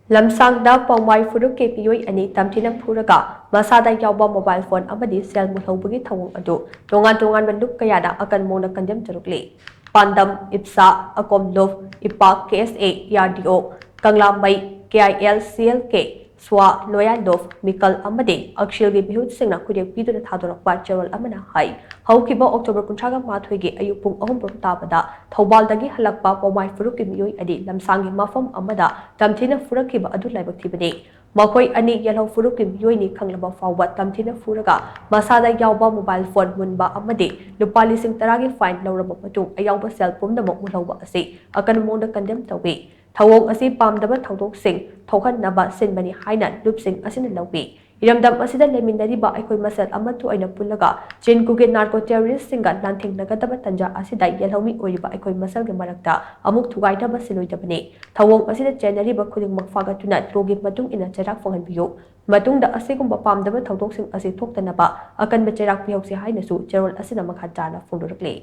Lamshang da Poumai Phurup ke Meeoi ani tamthina phuraga masha da yaoba mobile phone amadi shel mulhoubagi Thouong adu Tongan Tonganba Lup Kayana akanba Condemn Tourakli Pandam Ipsa Akomlov Ipak KSA Yardio Kanglambai KIL Swa Loyalov Mikal amadi Akshilgi Bihut Singna Kudik Piduna Thadorakpa Cheryl Amana Hai Haukiba October Kunchaga Mathuigi Ayupung Ahum Tabada Thoubaldagi Halakpa Poumai Phurup ke Meeoi adi Lamsangi Mafam Amada tamthina Phurakhibagi adu laibakthibani Makoi ani Yellow Phurup ke Meeoi ni Khanglaba Fawba tamthina Phuraga masha da yaoba mobile phone munba amadi lupa lising taragi fine lauraba matung ayaoba shel pumnamok mulhoba asi akanba Condemn Tourakli Thouong asi pamdaba thaudoksing thokhanaba sinbani haina lupsing asina lawi iramdam asida leminariba aikoi masal amatu aina pullaga chinkuge narco terrorist singa lanthengnagadaba tanja asida yelhomi oiriba aikoi masal ge marakta amuk thugaitaba siloidabani Thouong asida chenariba khudingmak fagatuna trogi matung ina cherak phanghanbiyo matungda asigumba pamdaba thaudoksing asi thoktanaba akanba cherak pihausi hainasu cherol asina makha jana phongdorakli